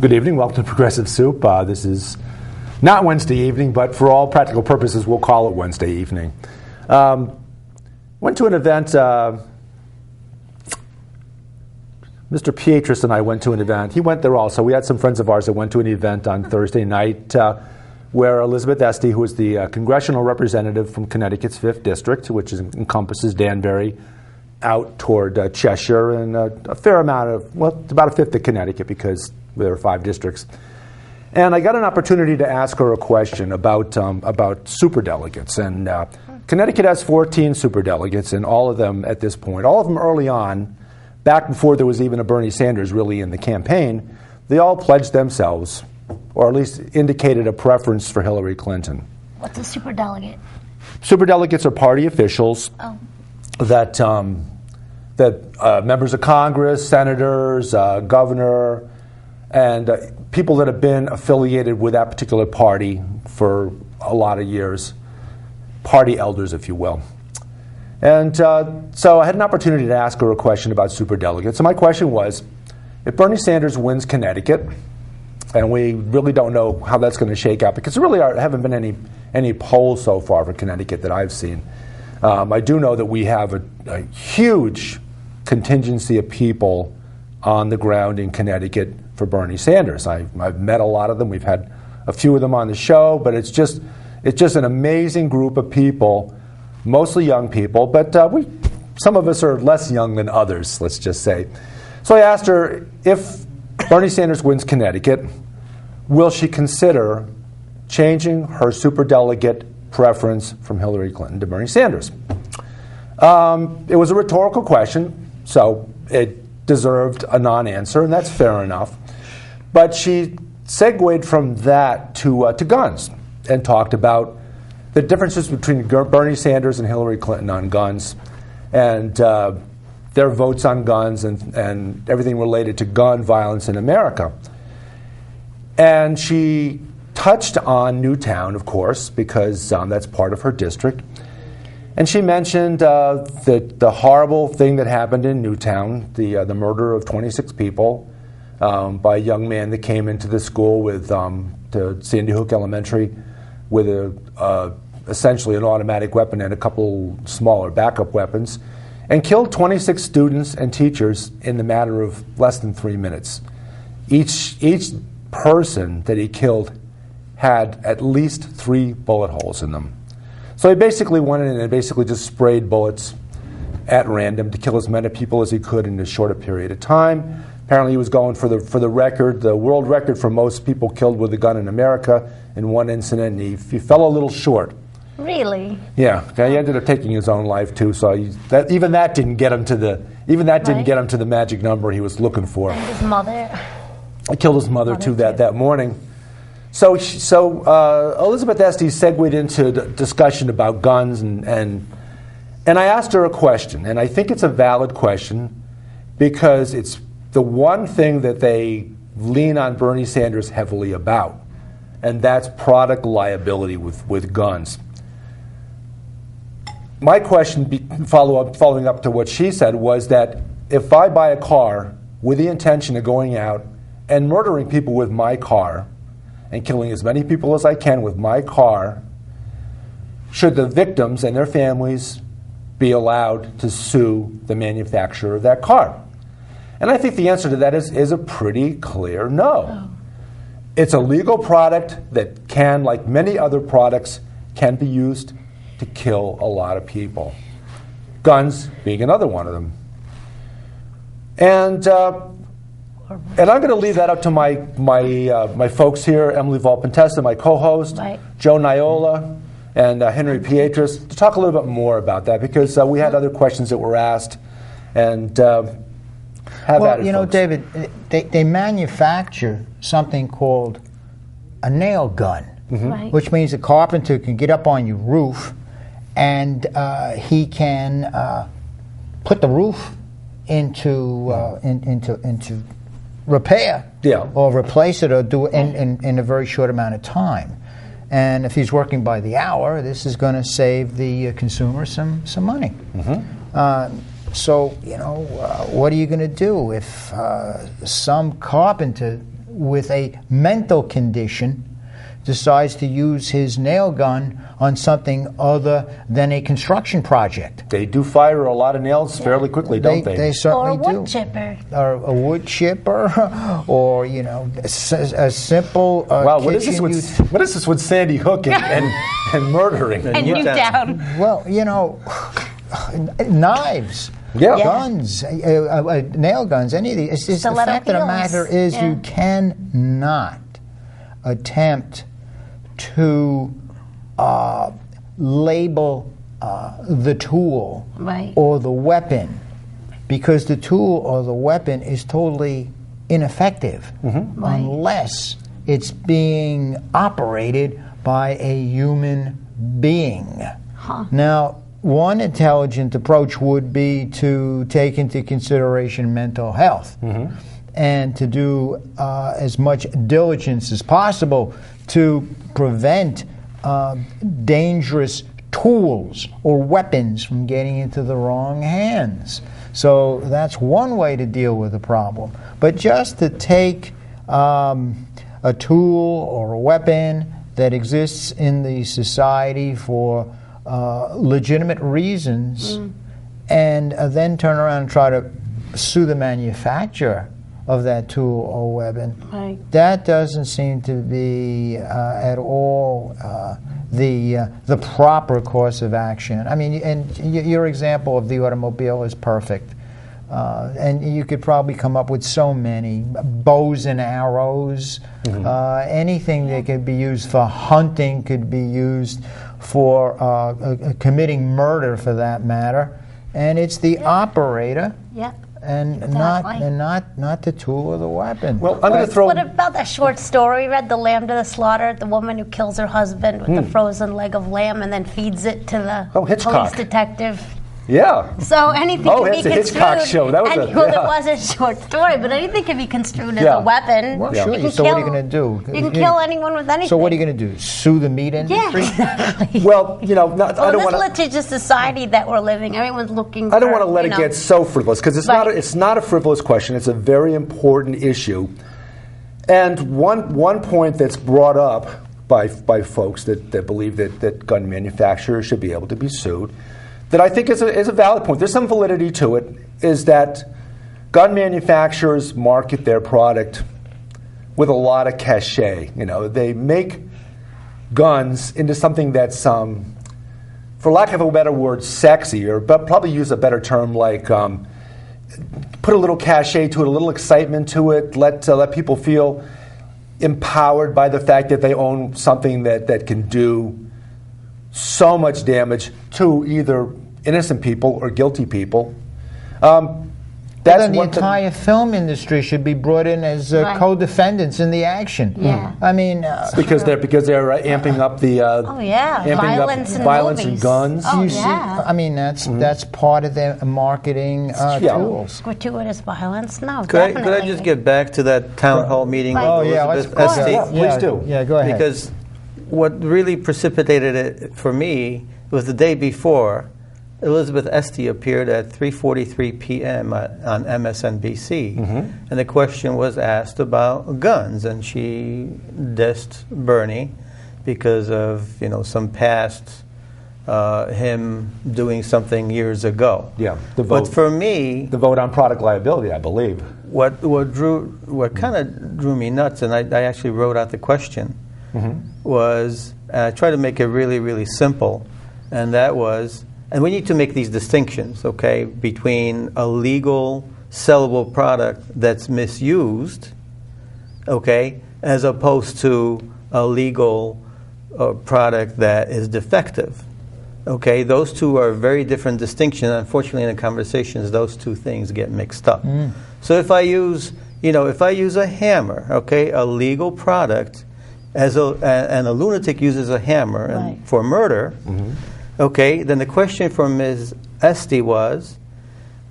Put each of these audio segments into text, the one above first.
Good evening. Welcome to Progressive Soup. This is not Wednesday evening, but for all practical purposes, we'll call it Wednesday evening. Went to an event. Mr. Pietris and I went to an event. He went there also. We had some friends of ours that went to an event on Thursday night where Elizabeth Esty, who is the congressional representative from Connecticut's 5th District, which encompasses Danbury, out toward Cheshire, and a fair amount of, well, about a fifth of Connecticut because there are 5 districts. And I got an opportunity to ask her a question about superdelegates. And Connecticut has 14 superdelegates, and all of them at this point, all of them early on, back before there was even a Bernie Sanders really in the campaign, they all pledged themselves, or at least indicated a preference for Hillary Clinton. What's a superdelegate? Superdelegates are party officials that members of Congress, senators, governor, and people that have been affiliated with that particular party for a lot of years, party elders, if you will. And so I had an opportunity to ask her a question about superdelegates. So my question was, if Bernie Sanders wins Connecticut, and we really don't know how that's going to shake out, because there really haven't been any polls so far for Connecticut that I've seen. I do know that we have a huge contingency of people on the ground in Connecticut for Bernie Sanders. I've met a lot of them. We've had a few of them on the show, but it's just an amazing group of people, mostly young people, but some of us are less young than others, let's just say. So I asked her, if Bernie Sanders wins Connecticut, will she consider changing her superdelegate preference from Hillary Clinton to Bernie Sanders? It was a rhetorical question, so it deserved a non-answer, and that's fair enough. But she segued from that to guns and talked about the differences between Bernie Sanders and Hillary Clinton on guns, and their votes on guns and everything related to gun violence in America. And she touched on Newtown, of course, because that's part of her district. And she mentioned the horrible thing that happened in Newtown, the murder of 26 people by a young man that came into the school to Sandy Hook Elementary with essentially an automatic weapon and a couple smaller backup weapons, and killed 26 students and teachers in the matter of less than 3 minutes. Each person that he killed had at least 3 bullet holes in them. So he basically went in and basically just sprayed bullets at random to kill as many people as he could in as short a period of time. Apparently he was going for the record, the world record for most people killed with a gun in America in one incident, and he fell a little short. Really? Yeah, he ended up taking his own life too. So even that didn't get him to the magic number he was looking for. And his mother. He killed his mother too that morning. So Elizabeth Esty segued into the discussion about guns, and I asked her a question, and I think it's a valid question because it's the one thing that they lean on Bernie Sanders heavily about, and that's product liability with guns. My question, following up to what she said, was that if I buy a car with the intention of going out and murdering people with my car and killing as many people as I can with my car, should the victims and their families be allowed to sue the manufacturer of that car? And I think the answer to that is a pretty clear no. Oh. It's a legal product that can, like many other products, can be used to kill a lot of people. Guns being another one of them. And I'm going to leave that up to my folks here, Emily Volpentesta, my co-host, right, Joe Niola, and Henry Pietris, to talk a little bit more about that, because we had other questions that were asked. And well, you know, folks. David, they manufacture something called a nail gun, right, which means a carpenter can get up on your roof and he can put the roof into repair, or replace it, or do it in a very short amount of time. And if he's working by the hour, this is going to save the consumer some money. So, you know, what are you going to do if some carpenter with a mental condition decides to use his nail gun on something other than a construction project. They do fire a lot of nails fairly quickly, don't they? They certainly do. Or a wood chipper. Or a wood chipper, or a simple wow, what kitchen is this with Sandy Hook and murdering? And Newtown. Well, knives. Yeah. Guns, nail guns, any of these. The fact of the matter is you cannot attempt to label the tool or the weapon, because the tool or the weapon is totally ineffective unless it's being operated by a human being. Now, one intelligent approach would be to take into consideration mental health and to do as much diligence as possible to prevent dangerous tools or weapons from getting into the wrong hands. So that's one way to deal with the problem. But just to take a tool or a weapon that exists in the society for legitimate reasons and then turn around and try to sue the manufacturer of that tool or weapon, that doesn't seem to be at all the proper course of action. I mean, and your example of the automobile is perfect. And you could probably come up with so many bows and arrows. Anything that could be used for hunting could be used for committing murder, for that matter. And it's the operator, and not the tool or the weapon. Well, I'm going to throw. What about that short story we read, "The Lamb to the Slaughter"? The woman who kills her husband with the frozen leg of lamb and then feeds it to the police detective. Yeah. So anything can be construed. Oh, it's a Hitchcock show. That was it was a short story, but anything can be construed as a weapon. Well, sure. So what are you going to do? You can kill anyone with anything. So what are you going to do? Sue the meat industry? Yeah, exactly. Well, I don't want to. This litigious society that we're living, everyone's looking. I don't want to let it get so frivolous, because it's not a frivolous question. It's a very important issue, and one point that's brought up by folks that believe that gun manufacturers should be able to be sued, that I think is a valid point. There's some validity to it, is that gun manufacturers market their product with a lot of cachet. They make guns into something that's, for lack of a better word, sexy, or but probably use a better term like put a little cachet to it, a little excitement to it, let people feel empowered by the fact that they own something that can do so much damage to either innocent people or guilty people. Then the entire film industry should be brought in as co-defendants in the action. Yeah. I mean, because they're amping up the violence and guns. I mean, that's part of their marketing tools. Gratuitous violence? No. Could I just get back to that town hall meeting? Elizabeth Esty? Please do. Yeah, go ahead. Because what really precipitated it for me was the day before, Elizabeth Esty appeared at 3:43 p.m. on MSNBC, and the question was asked about guns, and she dissed Bernie because of some past him doing something years ago. Yeah, but for me, the vote on product liability, I believe. What kind of drew me nuts, and I actually wrote out the question. Was I tried to make it really, really simple, and that was, and we need to make these distinctions, okay, between a legal sellable product that's misused, okay, as opposed to a legal product that is defective. Okay, those two are very different distinctions. Unfortunately, in the conversations, those two things get mixed up. So if I use a hammer, okay, a legal product, and a lunatic uses a hammer for murder, okay, then the question for Ms. Esty was,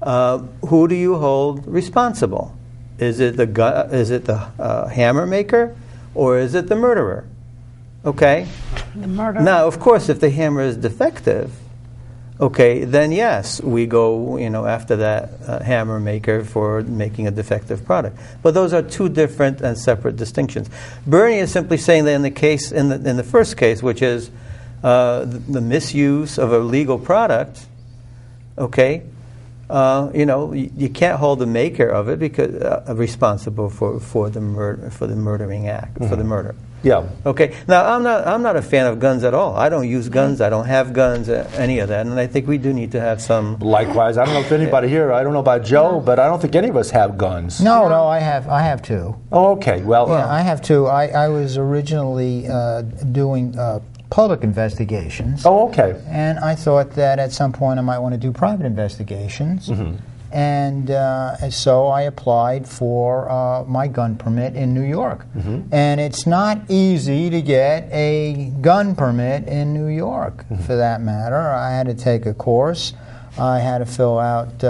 who do you hold responsible? Is it the hammer maker, or is it the murderer? Okay. The murderer. Now, of course, if the hammer is defective, okay, then yes, we go, after that hammer maker for making a defective product. But those are two different and separate distinctions. Bernie is simply saying that in the first case, which is the misuse of a legal product, okay, you can't hold the maker of it because responsible for the murdering act, for the murder. Yeah. Okay. Now, I'm not a fan of guns at all. I don't use guns. I don't have guns. Any of that. And I think we do need to have some. Likewise, I don't know if anybody here. I don't know about Joe, but I don't think any of us have guns. No, I have two. Oh, okay. Well, yeah, I have two. I was originally doing public investigations. Oh, okay. And I thought that at some point I might want to do private investigations. Mm-hmm. And so I applied for my gun permit in New York. Mm-hmm. And it's not easy to get a gun permit in New York, mm-hmm. for that matter. I had to take a course. I had to fill out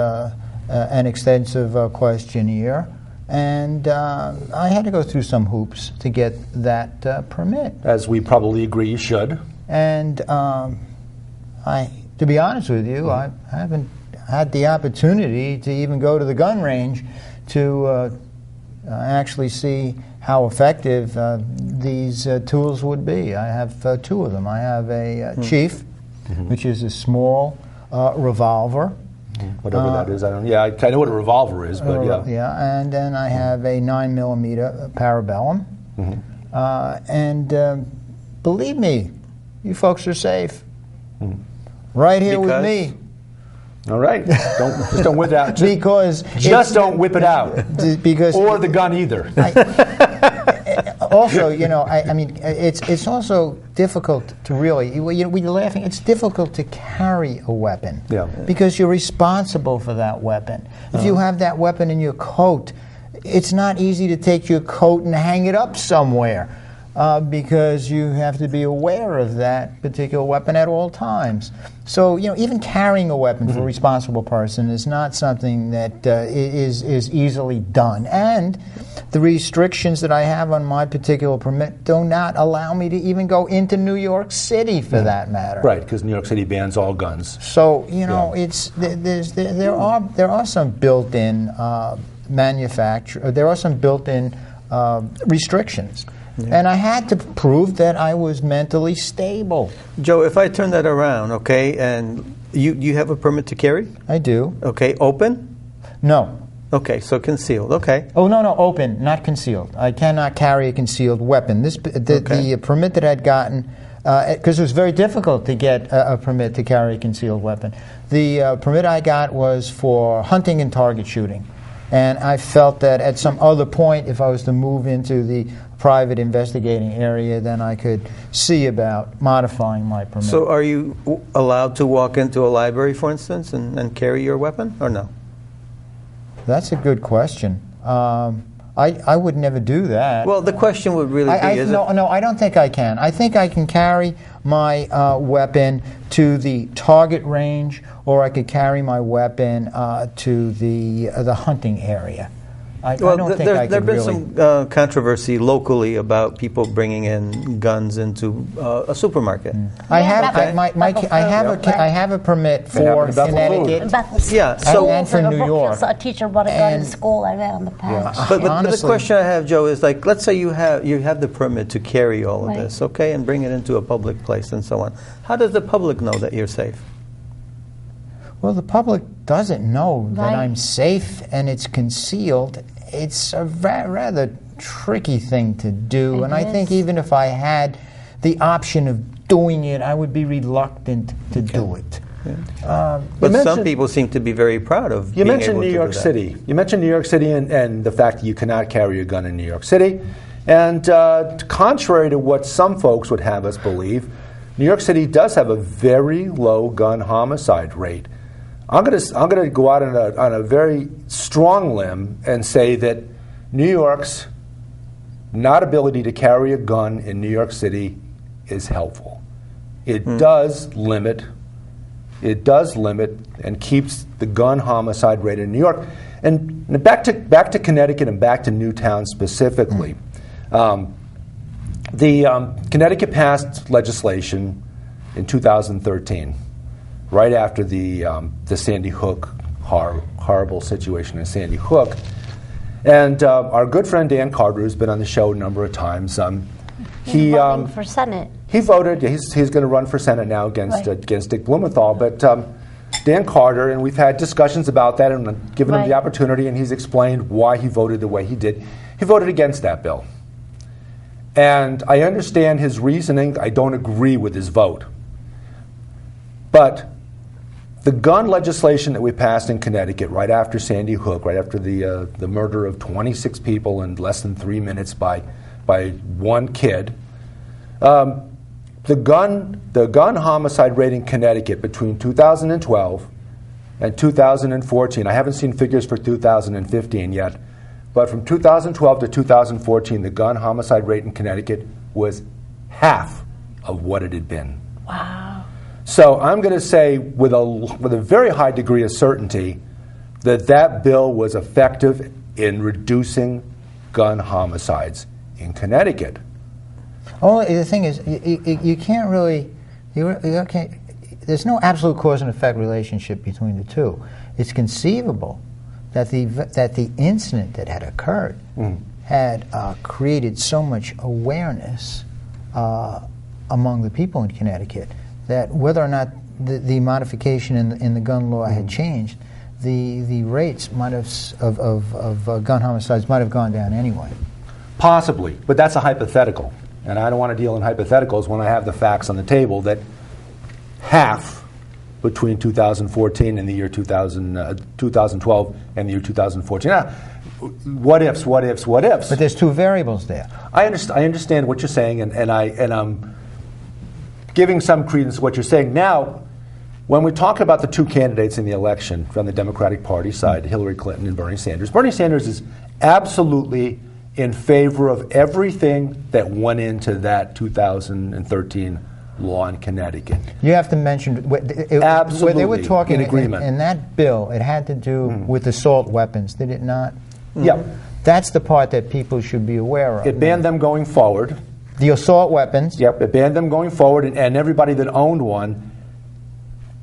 an extensive questionnaire. And I had to go through some hoops to get that permit. As we probably agree you should. And to be honest with you, I haven't had the opportunity to even go to the gun range to actually see how effective these tools would be. I have two of them. I have a Chief, mm-hmm. which is a small revolver. Whatever that is, I don't. Yeah, I know what a revolver is, but yeah. Yeah, and then I have a 9mm Parabellum, mm-hmm. And believe me, you folks are safe. Mm-hmm. Right here with me. All right, just don't whip it out. Just don't whip it out. Because or the gun either. Also, I mean, it's also difficult to really. We're laughing. It's difficult to carry a weapon. Yeah. Because you're responsible for that weapon. If you have that weapon in your coat, it's not easy to take your coat and hang it up somewhere. Because you have to be aware of that particular weapon at all times. So, even carrying a weapon for a responsible person is not something that is easily done. And the restrictions that I have on my particular permit do not allow me to even go into New York City, for that matter. Right, because New York City bans all guns. So, there are some built-in there are some built-in restrictions. Yeah. And I had to prove that I was mentally stable. Joe, if I turn that around, okay, and you have a permit to carry? I do. Okay, open? No. Okay, so concealed, okay. Oh, no, open, not concealed. I cannot carry a concealed weapon. The permit that I'd gotten, because it was very difficult to get a permit to carry a concealed weapon. The permit I got was for hunting and target shooting. And I felt that at some other point, if I was to move into the private investigating area, then I could see about modifying my permit. So are you allowed to walk into a library, for instance, and carry your weapon, or no? That's a good question. I would never do that. Well, the question would really be, No, I don't think I can. I think I can carry my weapon to the target range, or I could carry my weapon to the hunting area. I don't think I could really. There's been some controversy locally about people bringing in guns into a supermarket. I have a permit for Connecticut. Yeah, and for New York. A teacher brought a gun in school. I read on the past. Yeah. But the question I have, Joe, is like, let's say you have the permit to carry all of this, okay, and bring it into a public place and so on. How does the public know that you're safe? Well, the public doesn't know that I'm safe and it's concealed. It's a rather tricky thing to do, and I think even if I had the option of doing it, I would be reluctant to do it. Yeah. But some people seem to be very proud of being able to do that. You mentioned New York City. You mentioned New York City and the fact that you cannot carry a gun in New York City. And contrary to what some folks would have us believe, New York City does have a very low gun homicide rate. I'm going to go out on a very strong limb and say that New York's not ability to carry a gun in New York City is helpful. It does limit and keeps the gun homicide rate in New York. And back to Connecticut and back to Newtown specifically. Connecticut passed legislation in 2013 right after the Sandy Hook, horrible situation in Sandy Hook. And our good friend Dan Carter, who's been on the show a number of times, he's running for Senate. He voted. He's going to run for Senate now against Dick Blumenthal. But Dan Carter, and we've had discussions about that and given him the opportunity, and he's explained why he voted the way he did. He voted against that bill. And I understand his reasoning. I don't agree with his vote. But the gun legislation that we passed in Connecticut right after Sandy Hook, right after the murder of 26 people in less than 3 minutes by one kid, the gun homicide rate in Connecticut between 2012 and 2014, I haven't seen figures for 2015 yet, but from 2012 to 2014, the gun homicide rate in Connecticut was half of what it had been. Wow. So I'm going to say with a very high degree of certainty that bill was effective in reducing gun homicides in Connecticut. Only the thing is, you can't really, there's no absolute cause and effect relationship between the two. It's conceivable that the incident that had occurred had created so much awareness among the people in Connecticut that whether or not the modification in the gun law had changed, the rates might have of gun homicides might have gone down anyway. Possibly, but that's a hypothetical. And I don't want to deal in hypotheticals when I have the facts on the table that half between 2014 and the year 2012 and the year 2014. Now, what ifs? But there's two variables there. I understand what you're saying, and I'm giving some credence to what you're saying. Now, when we talk about the two candidates in the election from the Democratic Party side, Hillary Clinton and Bernie Sanders is absolutely in favor of everything that went into that 2013 law in Connecticut. You have to mention absolutely where they were talking in agreement. In that bill, it had to do with assault weapons, did it not? Yep. That's the part that people should be aware of. It banned them going forward. The assault weapons. Yep, it banned them going forward, and everybody that owned one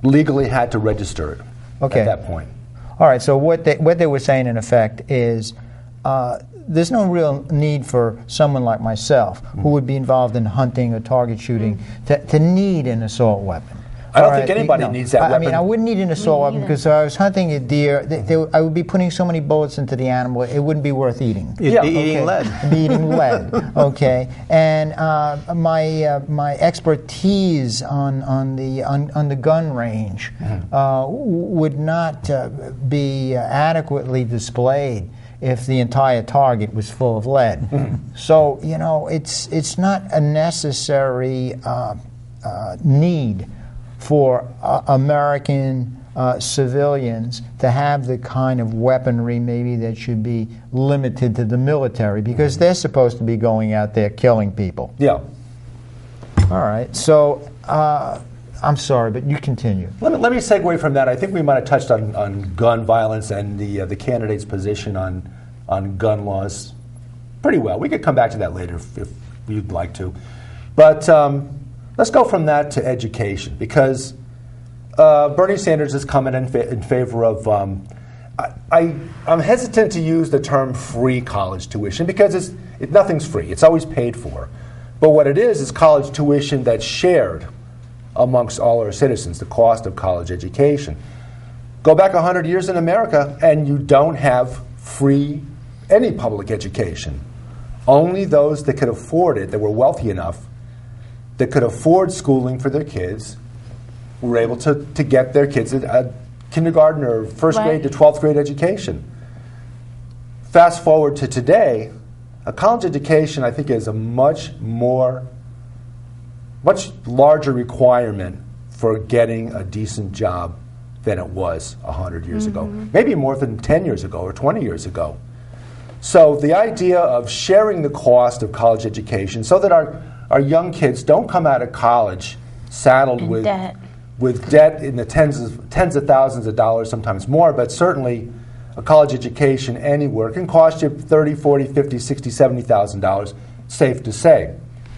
legally had to register it at that point. All right, so what they were saying in effect is there's no real need for someone like myself who would be involved in hunting or target shooting to need an assault weapon. I don't think anybody needs that weapon. I mean, I wouldn't need an assault weapon because if I was hunting a deer, I would be putting so many bullets into the animal, it wouldn't be worth eating. You'd be eating lead. Be eating lead, okay. And my expertise on the gun range would not be adequately displayed if the entire target was full of lead. So, it's not a necessary need for American civilians to have the kind of weaponry maybe that should be limited to the military because they're supposed to be going out there killing people. Yeah. All right. So, I'm sorry, but you continue. Let me segue from that. I think we might have touched on gun violence and the candidate's position on gun laws pretty well. We could come back to that later if you'd like to. But let's go from that to education because Bernie Sanders is coming in favor of I'm hesitant to use the term free college tuition because nothing's free. It's always paid for. But what it is college tuition that's shared amongst all our citizens, the cost of college education. Go back 100 years in America and you don't have free any public education. Only those that could afford it, that were wealthy enough, that could afford schooling for their kids, were able to get their kids a kindergarten or first grade to 12th grade education. Fast forward to today, a college education I think is a much larger requirement for getting a decent job than it was 100 years ago. Maybe more than 10 years ago or 20 years ago. So the idea of sharing the cost of college education so that our young kids don't come out of college saddled with debt in the tens of thousands of dollars, sometimes more, but certainly a college education anywhere can cost you $30,000, $40,000, $50,000, $60,000, $70,000, safe to say.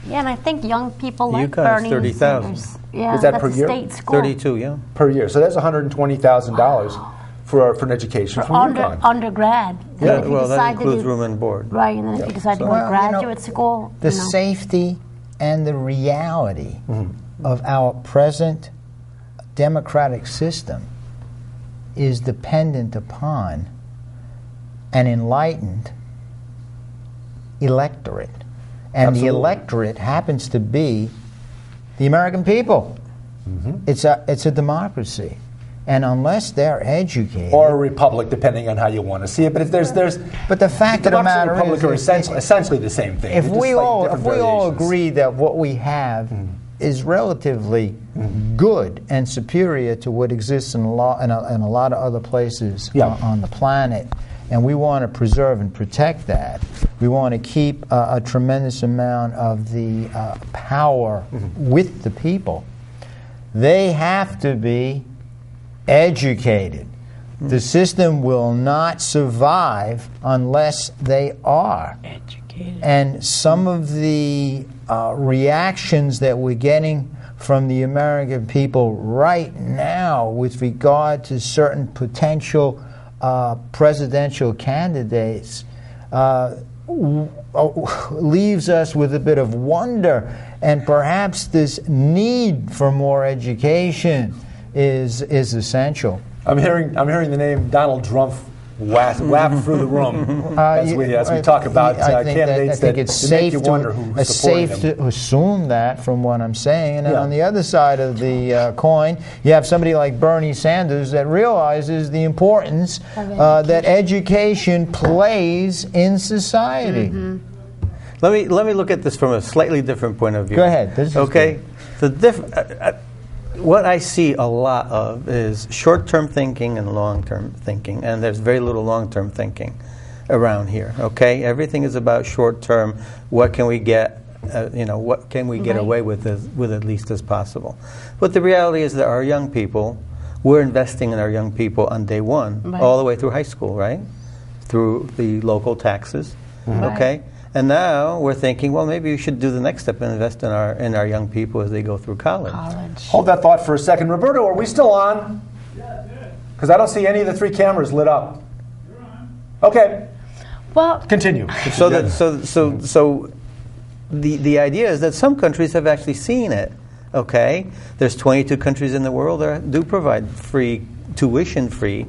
Yeah, and I think young people like UConn is Bernie 30,000. Sanders. Yeah, Is that that's per a year? state school. 32, yeah. Per year. So that's $120,000 for an education from UConn. Undergrad. Yeah, well, that includes room and board. Right, and then if you decide to go to graduate school. The safety and the reality of our present democratic system is dependent upon an enlightened electorate. And Absolutely. the electorate happens to be the American people. It's a democracy. And unless they're educated, or a republic, depending on how you want to see it. But if there's but the fact of the matter is, republic are essentially the same thing. If we all agree that what we have is relatively good and superior to what exists in a lot of other places on the planet, and we want to preserve and protect that, we want to keep a tremendous amount of the power with the people, they have to be educated. The system will not survive unless they are educated. And some of the reactions that we're getting from the American people right now with regard to certain potential presidential candidates leaves us with a bit of wonder, and perhaps this need for more education is essential. I'm hearing the name Donald Trump wafted through the room as we talk about candidates. I think it's safe to assume that from what I'm saying. And on the other side of the coin, you have somebody like Bernie Sanders that realizes the importance that education plays in society. Let me look at this from a slightly different point of view. Go ahead. Okay, what I see a lot of is short-term thinking and long-term thinking, and there's very little long-term thinking around here. Okay, everything is about short-term. What can we get? What can we get away with at least as possible? But the reality is that our young people, we're investing in our young people on day one, all the way through high school, right? Through the local taxes. Okay. And now we're thinking, well, maybe we should do the next step and invest in our young people as they go through college. Hold that thought for a second. Roberto, are we still on? Yeah, because I don't see any of the 3 cameras lit up. You're on. Okay. Well, continue. So the idea is that some countries have actually seen it. Okay, there's 22 countries in the world that do provide free tuition-free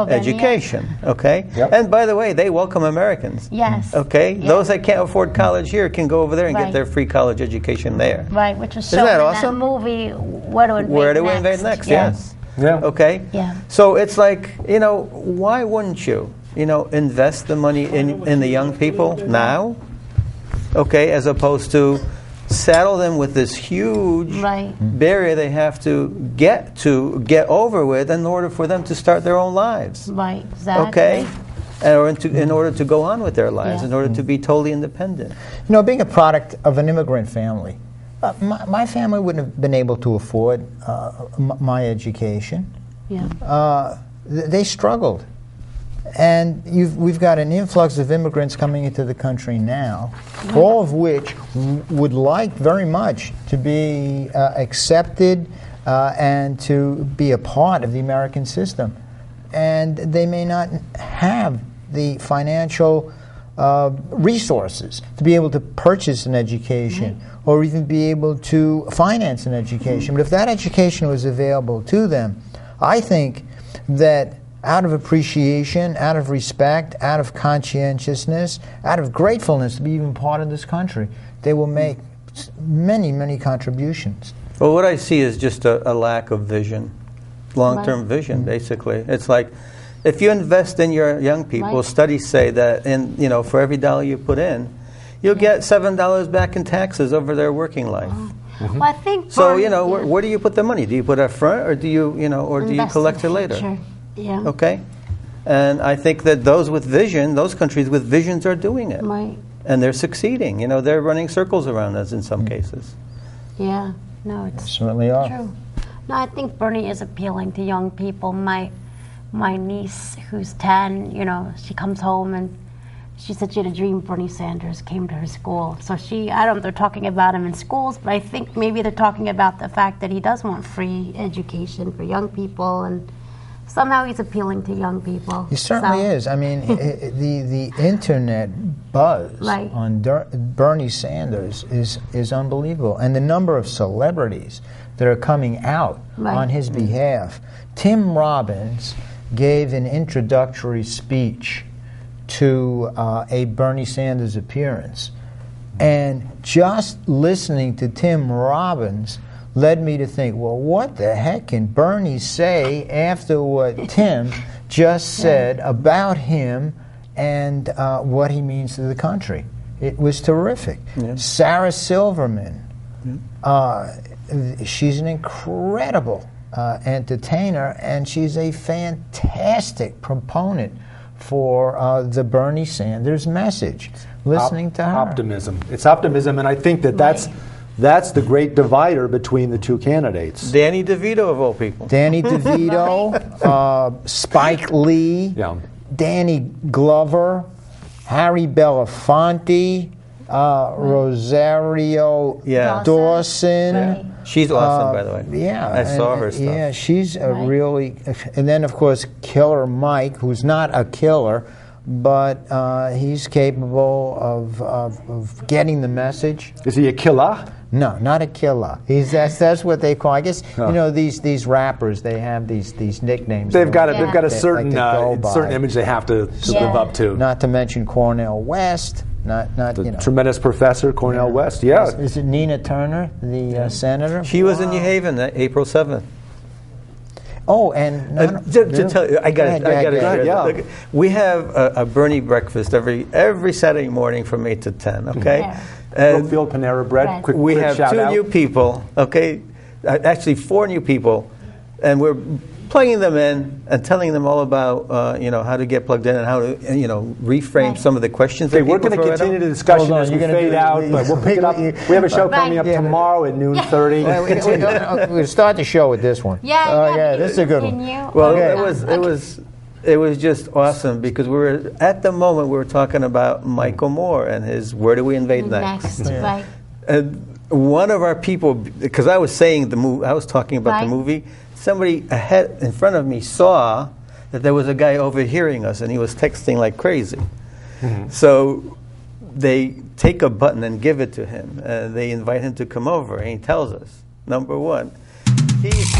education, okay? And by the way, they welcome Americans. Yes. Okay? Those that can't afford college here can go over there and get their free college education there. Right, which was shown in that movie, Where to Invade Next. Yes. Yeah. Okay? Yeah. So it's like, why wouldn't you, invest the money in the young people now, okay, as opposed to saddle them with this huge barrier they have to get over with in order for them to start their own lives. Right, exactly. Okay? In order to go on with their lives, in order to be totally independent. Being a product of an immigrant family, my family wouldn't have been able to afford my education. Yeah. They struggled. And we've got an influx of immigrants coming into the country now, all of which would like very much to be accepted and to be a part of the American system. And they may not have the financial resources to be able to purchase an education or even be able to finance an education. But if that education was available to them, I think that out of appreciation, out of respect, out of conscientiousness, out of gratefulness to be even part of this country, they will make many, many contributions. Well, what I see is just a lack of vision, long-term vision, basically. It's like, if you invest in your young people, studies say that for every dollar you put in, you'll get $7 back in taxes over their working life. Well, I think so. Where do you put the money? Do you put it up front, or do you collect it later? Yeah. Okay, and I think that those countries with visions are doing it, and they're succeeding. They're running circles around us in some cases. Yeah, no, it's certainly are. True. No, I think Bernie is appealing to young people. My niece, who's 10, she comes home and she said she had a dream Bernie Sanders came to her school. So I don't know if they're talking about him in schools, but I think maybe they're talking about the fact that he does want free education for young people, and somehow he's appealing to young people. He certainly is. I mean, the internet buzz on Bernie Sanders is unbelievable. And the number of celebrities that are coming out on his behalf. Tim Robbins gave an introductory speech to a Bernie Sanders appearance. And just listening to Tim Robbins led me to think, well, what the heck can Bernie say after what Tim just said about him and what he means to the country? It was terrific. Yeah. Sarah Silverman, she's an incredible entertainer, and she's a fantastic proponent for the Bernie Sanders message. Listening to her. Optimism. It's optimism, and I think that's the great divider between the two candidates. Danny DeVito, of all people. Danny DeVito, Spike Lee, Danny Glover, Harry Belafonte, Rosario Dawson. Yeah. She's awesome, by the way. Yeah. I saw her stuff. Yeah, she's a really... And then, of course, Killer Mike, who's not a killer, but he's capable of getting the message. Is he a killer? No, not a killer. That's what they call. I guess these rappers, they have these nicknames. They've got a certain certain image they have to live up to. Not to mention Cornel West. Not the tremendous professor Cornel West. Yeah. Is it Nina Turner, the senator? She was in New Haven April 7th. Oh, and to tell you, I got to share. Look, we have a Bernie breakfast every Saturday morning from 8 to 10. Okay. Brookfield Panera Bread. We have two new people. Okay, actually 4 new people, and we're plugging them in and telling them all about how to get plugged in and how to reframe some of the questions. Okay, we're going to continue the discussion as we fade out, but we'll pick it up. We have a show coming up tomorrow at noon 30. We'll start the show with this one. This is a good one. Well, it was just awesome because at the moment we were talking about Michael Moore and his "Where Do We Invade Next?" Right. And one of our people, because I was saying I was talking about the movie. Somebody ahead in front of me saw that there was a guy overhearing us, and he was texting like crazy. Mm-hmm. So they take a button and give it to him. They invite him to come over, and he tells us, number one, he's